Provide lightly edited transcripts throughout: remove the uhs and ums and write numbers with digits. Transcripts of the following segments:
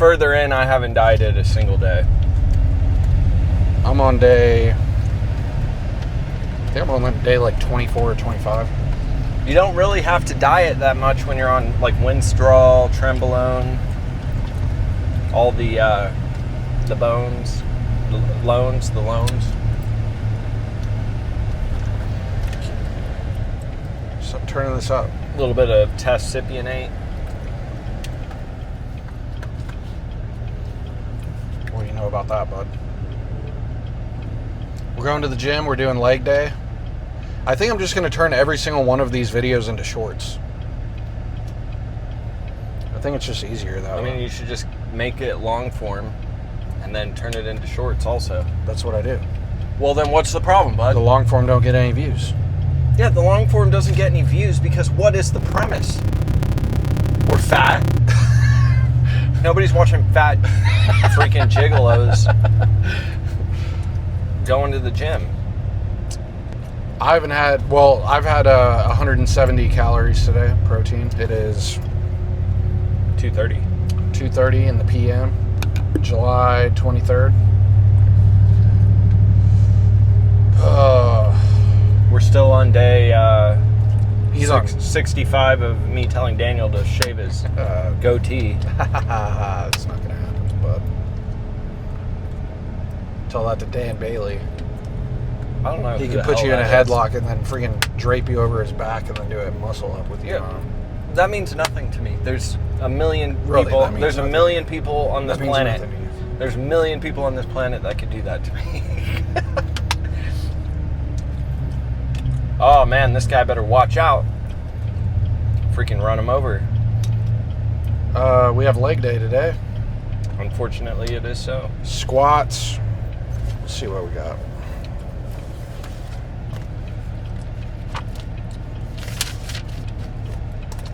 further in, I haven't dieted a single day. I'm on day... I think I'm on day like 24 or 25. You don't really have to diet that much when you're on like Winstrol, Trenbolone, all the bones, the loans. So I'm turning this up. A little bit of Tescipionate. What do you know about that, bud? We're going to the gym. We're doing leg day. I think I'm just going to turn every single one of these videos into shorts. I think it's just easier that way. I mean, you should just make it long form and then turn it into shorts also. That's what I do. Well, then what's the problem, bud? The long form don't get any views. Yeah, the long form doesn't get any views because what is the premise? We're fat. Nobody's watching fat freaking gigolos going to the gym. I've had 170 calories today, protein. It is 2:30. 2:30 in the PM, July 23rd. We're still on day He's on 65 of me telling Daniel to shave his goatee. It's not gonna happen, bud. Tell that to Dan Bailey. I don't know. He can put you in a headlock and then freaking drape you over his back and then do a muscle up with you. Yeah. That means nothing to me. There's a million Really, people. that means There's nothing. a million people on this That means planet. nothing to you. There's a million people on this planet that could do that to me. Oh man, this guy better watch out. Freaking run him over. We have leg day today. Unfortunately, it is so. Squats. Let's see what we got.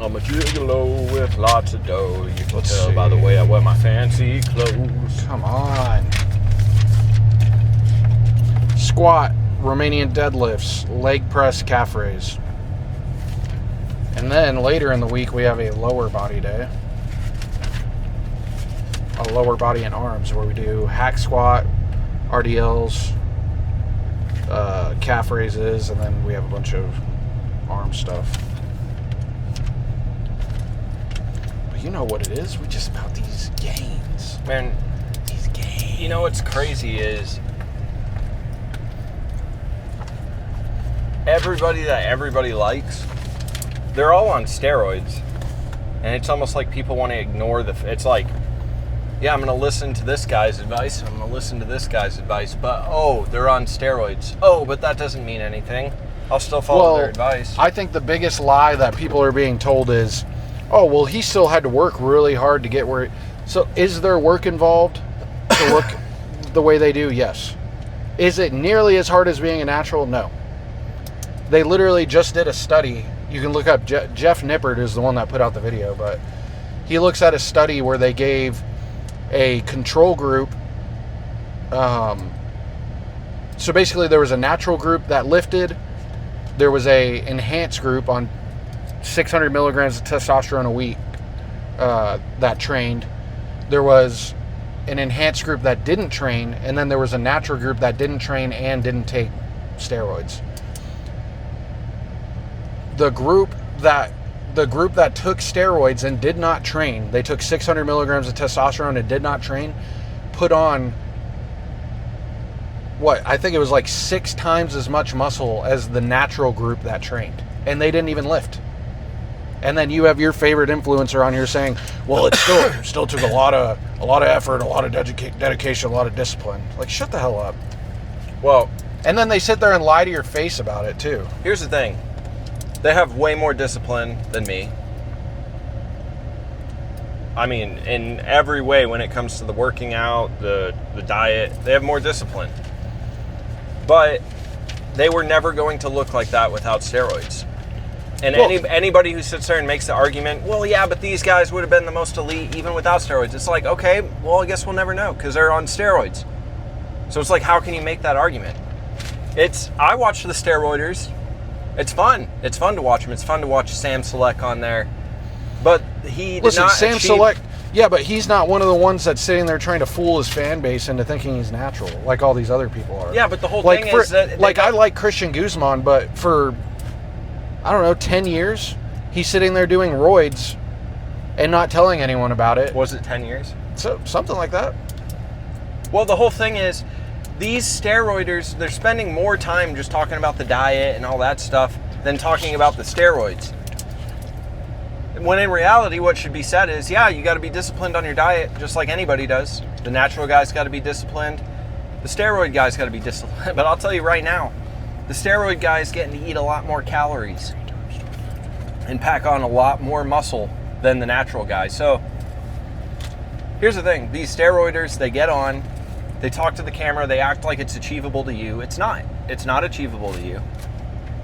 I'm a gigolo with lots of dough. You can Let's tell see. by the way I wear my fancy clothes. Come on. Squat, Romanian deadlifts, leg press, calf raise. And then later in the week, we have a lower body day. A lower body and arms where we do hack squat, RDLs, calf raises, and then we have a bunch of arm stuff. But you know what it is? We just about these gains. Man, These gains. you know what's crazy is everybody that everybody likes, they're all on steroids. And it's almost like people want to ignore it's like, yeah, I'm going to listen to this guy's advice. I'm going to listen to this guy's advice. But, oh, they're on steroids. Oh, but that doesn't mean anything. I'll still follow their advice. I think the biggest lie that people are being told is, oh, well, he still had to work really hard to get where... So is there work involved to work the way they do? Yes. Is it nearly as hard as being a natural? No. They literally just did a study. You can look up, Jeff Nippert is the one that put out the video, but he looks at a study where they gave a control group. So basically there was a natural group that lifted. There was a enhanced group on 600 milligrams of testosterone a week that trained. There was an enhanced group that didn't train, and then there was a natural group that didn't train and didn't take steroids. The group that took steroids and did not train, they took 600 milligrams of testosterone and did not train, put on I think it was like 6 times as much muscle as the natural group that trained, and they didn't even lift. And then you have your favorite influencer on here saying, well, it still took a lot of effort, a lot of dedication, a lot of discipline. Like, shut the hell up. Well, and then they sit there and lie to your face about it too. here's the thing. They have way more discipline than me. I mean, in every way when it comes to the working out, the diet, they have more discipline. But they were never going to look like that without steroids. And anybody who sits there and makes the argument, well, yeah, but these guys would have been the most elite even without steroids. It's like, okay, well, I guess we'll never know because they're on steroids. So it's like, how can you make that argument? I watch the steroiders. It's fun. It's fun to watch him. It's fun to watch Sam Selleck on there. But he did not Sam achieve... Yeah, but he's not one of the ones that's sitting there trying to fool his fan base into thinking he's natural, like all these other people are. Yeah, but the whole like thing is that... I like Christian Guzman, but for, I don't know, 10 years, he's sitting there doing roids and not telling anyone about it. Was it 10 years? So, something like that. Well, the whole thing is, these steroiders, they're spending more time just talking about the diet and all that stuff than talking about the steroids. When in reality, what should be said is, yeah, you got to be disciplined on your diet, just like anybody does. The natural guy's got to be disciplined. The steroid guy's got to be disciplined. But I'll tell you right now, the steroid guy's getting to eat a lot more calories and pack on a lot more muscle than the natural guy. So here's the thing. These steroiders, they get on, they talk to the camera, they act like it's achievable to you. It's not. It's not achievable to you.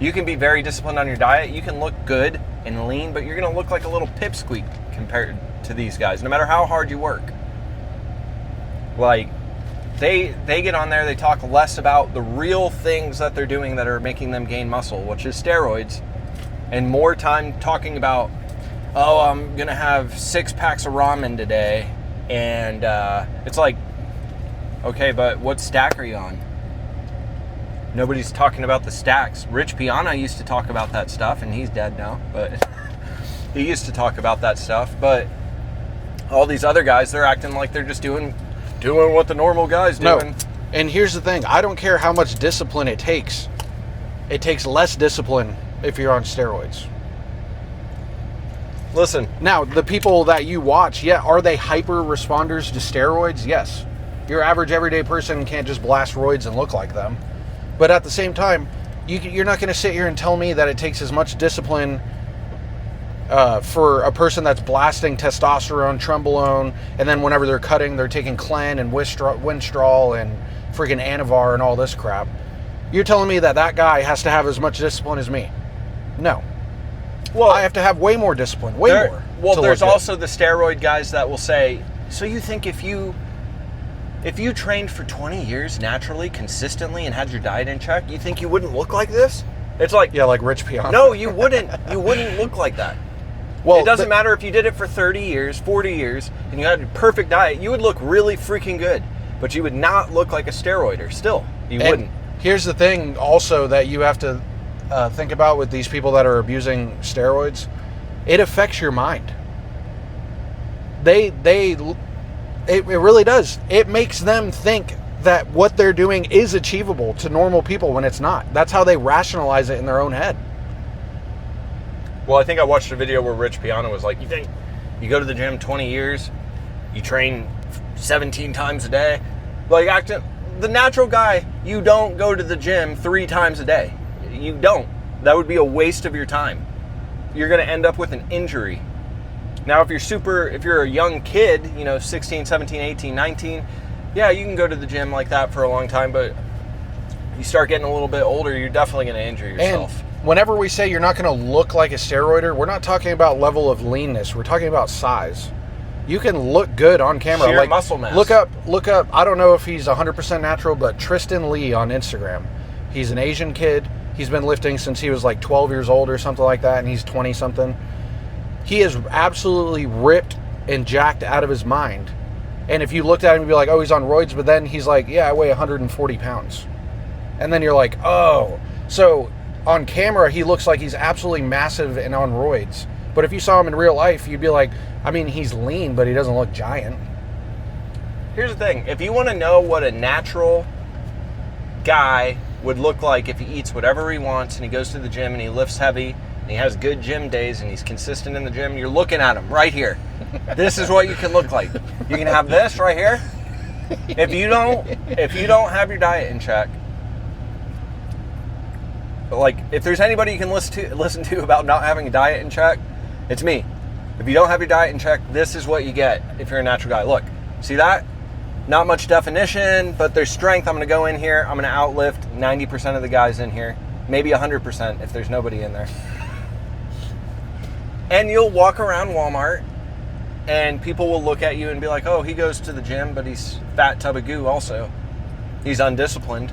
You can be very disciplined on your diet. You can look good and lean, but you're going to look like a little pipsqueak compared to these guys, no matter how hard you work. Like, they get on there, they talk less about the real things that they're doing that are making them gain muscle, which is steroids, and more time talking about, oh, I'm going to have 6 packs of ramen today, and it's like, okay, but what stack are you on? Nobody's talking about the stacks. Rich Piana used to talk about that stuff, and he's dead now, but he used to talk about that stuff. But all these other guys, they're acting like they're just doing what the normal guy's doing. No. And here's the thing. I don't care how much discipline it takes. It takes less discipline if you're on steroids. Listen. Now, the people that you watch, yeah, are they hyper responders to steroids? Yes. Your average everyday person can't just blast roids and look like them. But at the same time, you're not going to sit here and tell me that it takes as much discipline for a person that's blasting testosterone, Trembolone, and then whenever they're cutting, they're taking Clen and Winstrol and freaking Anavar and all this crap. You're telling me that guy has to have as much discipline as me? No. Well, I have to have way more discipline, way more. Well, there's also the steroid guys that will say, so you think if you trained for 20 years naturally, consistently, and had your diet in check, you think you wouldn't look like this? It's like... Yeah, like Rich Piana. No, you wouldn't. You wouldn't look like that. Well, it doesn't matter if you did it for 30 years, 40 years, and you had a perfect diet. You would look really freaking good, but you would not look like a steroider. Still, you wouldn't. Here's the thing also that you have to think about with these people that are abusing steroids. It affects your mind. It really does. It makes them think that what they're doing is achievable to normal people when it's not. That's how they rationalize it in their own head. Well, I think I watched a video where Rich Piana was like, you think you go to the gym 20 years, you train 17 times a day? Like, the natural guy, you don't go to the gym 3 times a day. You don't. That would be a waste of your time. You're going to end up with an injury. Now, if you're a young kid, 16, 17, 18, 19, yeah, you can go to the gym like that for a long time, but you start getting a little bit older, you're definitely going to injure yourself. And whenever we say you're not going to look like a steroider, we're not talking about level of leanness. We're talking about size. You can look good on camera. Sheer muscle mass. Look up. I don't know if he's 100% natural, but Tristan Lee on Instagram. He's an Asian kid. He's been lifting since he was like 12 years old or something like that, and he's 20-something. He is absolutely ripped and jacked out of his mind. And if you looked at him, you'd be like, oh, he's on roids. But then he's like, yeah, I weigh 140 pounds. And then you're like, oh. So on camera, he looks like he's absolutely massive and on roids. But if you saw him in real life, you'd be like, I mean, he's lean, but he doesn't look giant. Here's the thing. If you want to know what a natural guy would look like if he eats whatever he wants and he goes to the gym and he lifts heavy, and he has good gym days and he's consistent in the gym, you're looking at him right here. This is what you can look like. You can have this right here. If you don't have your diet in check, like, if there's anybody you can listen to about not having a diet in check, it's me. If you don't have your diet in check, this is what you get if you're a natural guy. Look, see that? Not much definition, but there's strength. I'm going to go in here. I'm going to outlift 90% of the guys in here. Maybe 100% if there's nobody in there. And you'll walk around Walmart and people will look at you and be like, oh, he goes to the gym, but he's fat tub of goo also. He's undisciplined.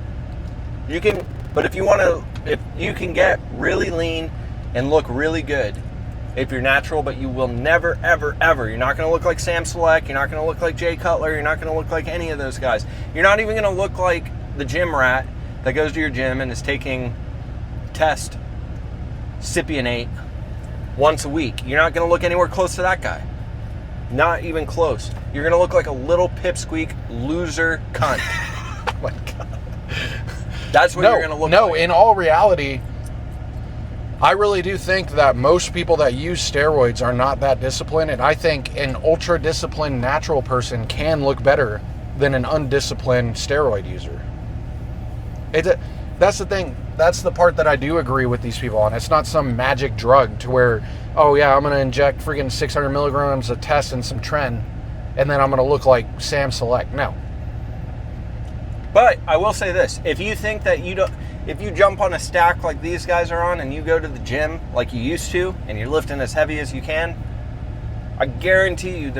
But if you can get really lean and look really good if you're natural, but you will never, ever, ever. You're not going to look like Sam Selleck. You're not going to look like Jay Cutler. You're not going to look like any of those guys. You're not even going to look like the gym rat that goes to your gym and is taking test, Cypionate, once a week. You're not going to look anywhere close to that guy. Not even close. You're going to look like a little pipsqueak loser cunt. Oh my God. That's what you're going to look like. No, in all reality, I really do think that most people that use steroids are not that disciplined, and I think an ultra-disciplined natural person can look better than an undisciplined steroid user. That's the thing. That's the part that I do agree with these people on. It's not some magic drug to where, oh yeah, I'm going to inject freaking 600 milligrams of test and some tren, and then I'm going to look like Sam Selleck. No. But I will say this: if you think that if you jump on a stack like these guys are on, and you go to the gym like you used to, and you're lifting as heavy as you can, I guarantee you,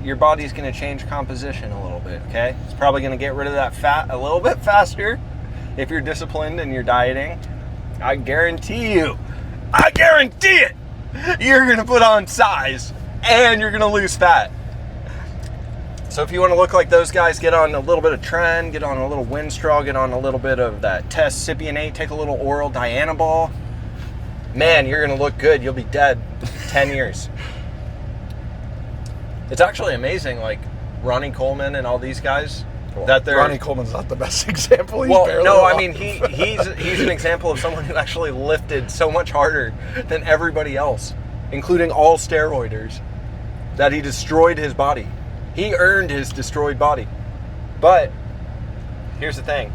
your body's going to change composition a little bit. Okay, it's probably going to get rid of that fat a little bit faster if you're disciplined and you're dieting. I guarantee it. You're going to put on size and you're going to lose fat. So if you want to look like those guys, get on a little bit of tren, get on a little Winstrol, get on a little bit of that test Cypionate, take a little oral Dianabol. Man, you're going to look good. You'll be dead 10 years. It's actually amazing, like Ronnie Coleman and all these guys. Well, Ronnie Coleman's not the best example. He's I mean, he's an example of someone who actually lifted so much harder than everybody else, including all steroiders, that he destroyed his body. He earned his destroyed body. But here's the thing.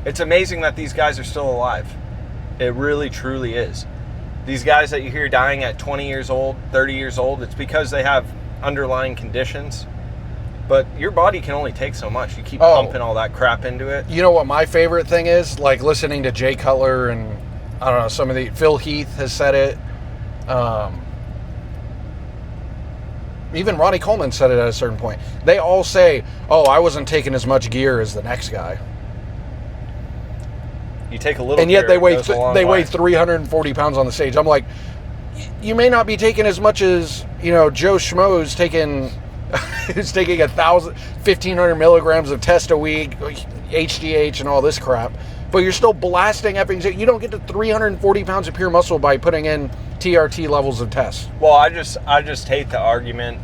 It's amazing that these guys are still alive. It really, truly is. These guys that you hear dying at 20 years old, 30 years old, it's because they have underlying conditions. But your body can only take so much. You keep pumping all that crap into it. You know what my favorite thing is? Like listening to Jay Cutler and, I don't know, Phil Heath has said it. Even Ronnie Coleman said it at a certain point. They all say, oh, I wasn't taking as much gear as the next guy. You take a little and yet gear, they weigh 340 pounds on the stage. I'm like, you may not be taking as much as, Joe Schmo's taking... who's taking 1,500 milligrams of test a week, HGH and all this crap, but you're still blasting effing. You don't get to 340 pounds of pure muscle by putting in TRT levels of test. Well, I just hate the argument.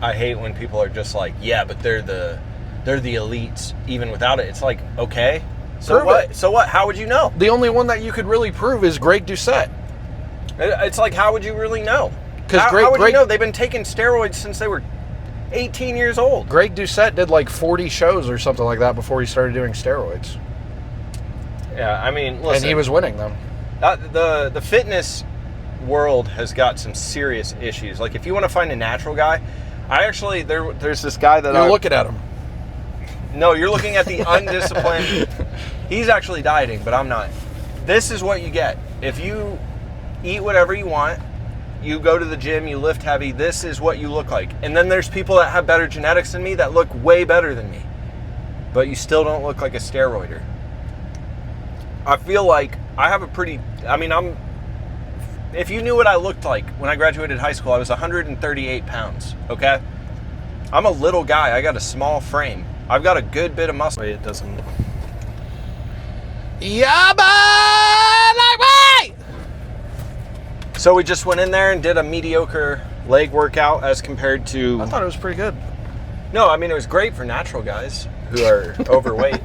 I hate when people are just like, yeah, but they're the elites even without it. It's like, okay, so prove what? it. So what? How would you know? The only one that you could really prove is Greg Doucette. It's like, how would you really know? Because how would you know? They've been taking steroids since they were 18 years old. Greg Doucette did like 40 shows or something like that before he started doing steroids. Yeah, I mean, listen. And he was winning them. The fitness world has got some serious issues. Like, if you want to find a natural guy, there's this guy that you're looking at him. No, you're looking at the undisciplined. He's actually dieting, but I'm not. This is what you get. If you eat whatever you want, you go to the gym, you lift heavy, this is what you look like. And then there's people that have better genetics than me that look way better than me. But you still don't look like a steroider. I feel like I have if you knew what I looked like when I graduated high school, I was 138 pounds, okay? I'm a little guy. I got a small frame. I've got a good bit of muscle. It doesn't... Yeah, man! So we just went in there and did a mediocre leg workout as compared to... I thought it was pretty good. No, I mean, it was great for natural guys who are overweight.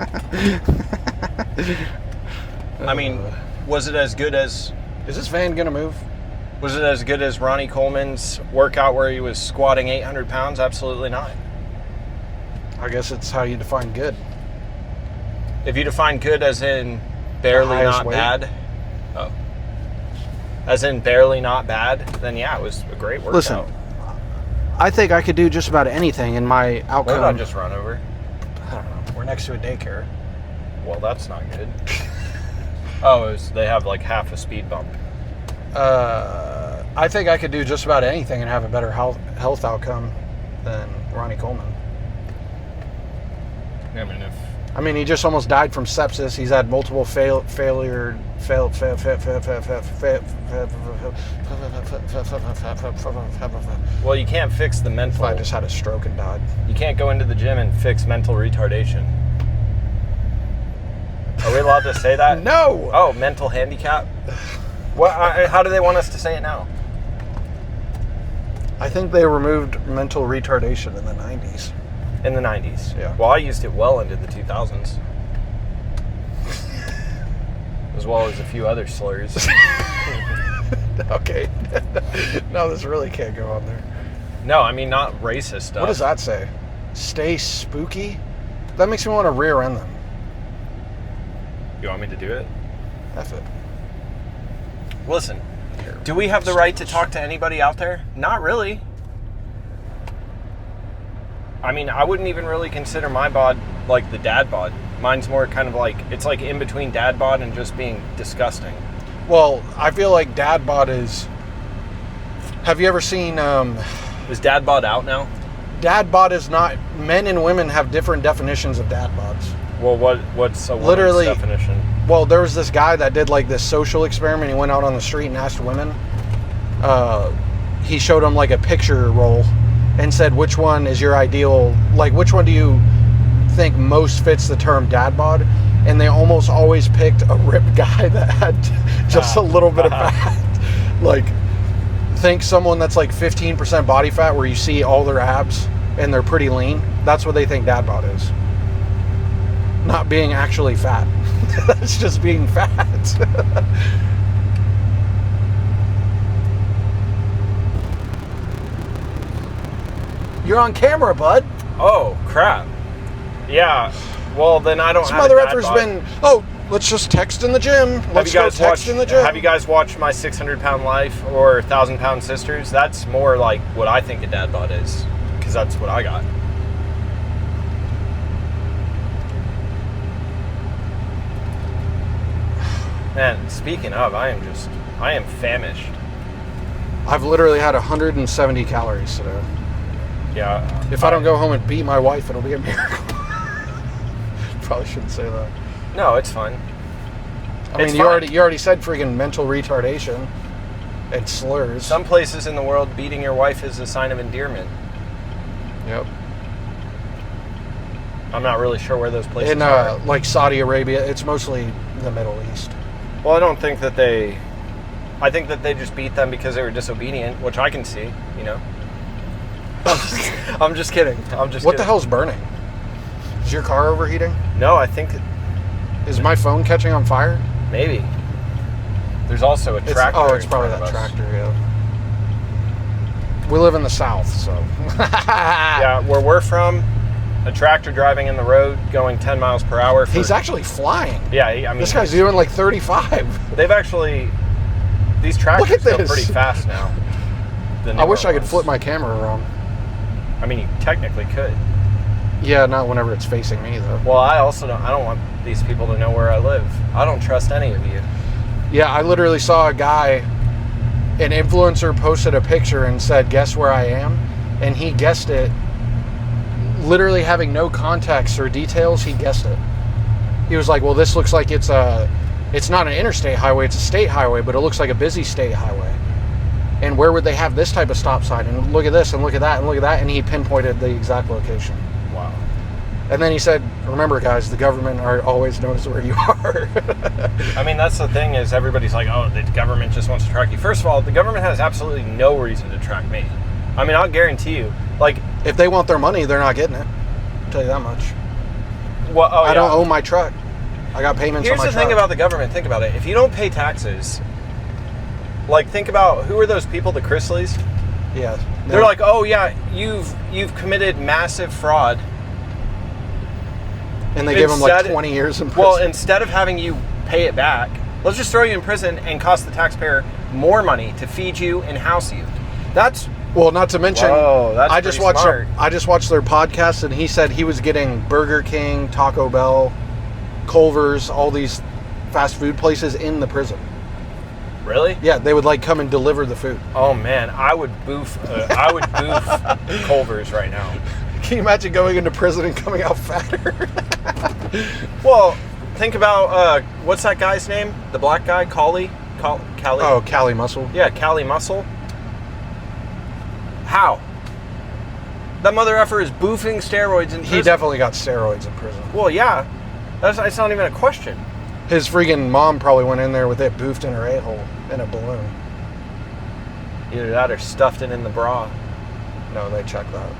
I mean, was it as good as... Is this van going to move? Was it as good as Ronnie Coleman's workout where he was squatting 800 pounds? Absolutely not. I guess it's how you define good. If you define good as in barely not weight. Bad... Oh. As in barely not bad, then yeah, it was a great workout. Listen, I think I could do just about anything in my outcome. What did I just run over? I don't know. We're next to a daycare. Well, that's not good. Oh, they have like half a speed bump. I think I could do just about anything and have a better health outcome than Ronnie Coleman. I mean, he just almost died from sepsis. He's had multiple well, you can't fix the mental. I just had a stroke and died. You can't go into the gym and fix mental retardation. Are we allowed to say that? No. Oh, mental handicap? How do they want us to say it now? I think they removed mental retardation in the 90s. In the 90s? Yeah. Well, I used it well into the 2000s. As well as a few other slurs. Okay. No, this really can't go on there. No, I mean, not racist stuff. What does that say? Stay spooky? That makes me want to rear end them. You want me to do it? F it. Listen, do we have the right to talk to anybody out there? Not really. I mean, I wouldn't even really consider my bod like the dad bod. Mine's more kind of like, it's like in between dad bod and just being disgusting. Well, I feel like dad bod is... Have you ever seen... Is dad bod out now? Dad bod is not... Men and women have different definitions of dad bods. Well, what's a Literally, woman's definition? Well, there was this guy that did like this social experiment. He went out on the street and asked women. He showed them like a picture roll and said, which one is your ideal, like which one do you think most fits the term dad bod? And they almost always picked a ripped guy that had just a little bit of fat. Like, think someone that's like 15% body fat where you see all their abs and they're pretty lean. That's what they think dad bod is. Not being actually fat. That's just being fat. You're on camera, bud. Oh, crap. Yeah. Well, then I don't This have mother a dad effer's bod. been, oh, let's just text in the gym. Let's go text in the gym. Have you guys watched my 600-pound life or 1,000-pound sisters? That's more like what I think a dad bod is, because that's what I got. Man, speaking of, I am famished. I've literally had 170 calories today. Yeah. If I don't go home and beat my wife, it'll be a miracle. Probably shouldn't say that. No, it's fine. I mean, you already said freaking mental retardation and slurs. Some places in the world, beating your wife is a sign of endearment. Yep. I'm not really sure where those places In are. like Saudi Arabia, it's mostly the Middle East. Well, I don't think that they... I think that they just beat them because they were disobedient, which I can see, you know. I'm just kidding. What the hell's burning? Is your car overheating? No, I think... Is my phone catching on fire? Maybe. There's also a tractor. It's probably that tractor, yeah. We live in the South, so... Yeah, where we're from, a tractor driving in the road going 10 miles per hour. He's actually flying. Yeah, I mean... This guy's doing like 35. They've actually... These tractors go pretty fast now. I wish I could flip my camera around. I mean, you technically could. Yeah, not whenever it's facing me, though. Well, I don't want these people to know where I live. I don't trust any of you. Yeah, I literally saw a guy, an influencer posted a picture and said, guess where I am? And he guessed it, literally having no context or details, he guessed it. He was like, well, this looks like it's not an interstate highway, it's a state highway, but it looks like a busy state highway. And where would they have this type of stop sign? And look at this, and look at that, and look at that. And he pinpointed the exact location. Wow. And then he said, remember, guys, the government always knows where you are. I mean, that's the thing is everybody's like, oh, the government just wants to track you. First of all, the government has absolutely no reason to track me. I mean, I'll guarantee you. Like, if they want their money, they're not getting it. I'll tell you that much. Well, I don't own my truck. I got payments on my truck. Here's the thing about the government. Think about it. If you don't pay taxes, like, think about, who are those people, the Chrisleys? Yeah. They're like, oh, yeah, you've committed massive fraud. And they give them like 20 years in prison. Well, instead of having you pay it back, let's just throw you in prison and cost the taxpayer more money to feed you and house you. That's... Well, not to mention, that's I just watched their podcast, and he said he was getting Burger King, Taco Bell, Culver's, all these fast food places in the prison. Really? Yeah, they would like come and deliver the food. Oh man, I would boof Culver's right now. Can you imagine going into prison and coming out fatter? Well, think about what's that guy's name? The black guy, Cali. Oh, Cali Muscle. Yeah, Cali Muscle. How? That mother effer is boofing steroids in prison. He definitely got steroids in prison. Well, yeah. That's not even a question. His freaking mom probably went in there with it boofed in her a-hole in a balloon. Either that or stuffed it in the bra. No, they checked that.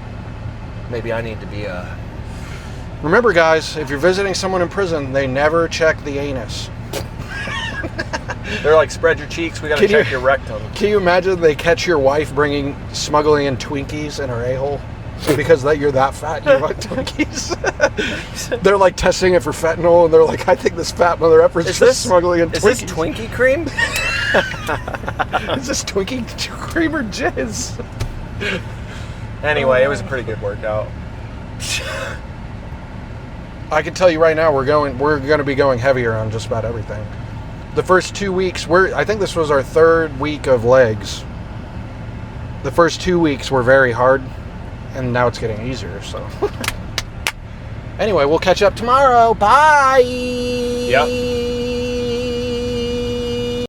Maybe I need to be a... Remember, guys, if you're visiting someone in prison, they never check the anus. They're like, spread your cheeks, we gotta check your rectum. Can you imagine they catch your wife smuggling in Twinkies in her a-hole? Because you're that fat and you want Twinkies. They're like testing it for fentanyl, and they're like, I think this fat mother effer is just smuggling in Twinkies. Is this Twinkie cream? Is this Twinkie cream or jizz? Anyway, it was a pretty good workout. I can tell you right now, we're going to be going heavier on just about everything. The first 2 weeks, I think this was our third week of legs. The first 2 weeks were very hard, and now it's getting easier, so. Anyway, we'll catch up tomorrow. Bye! Yep.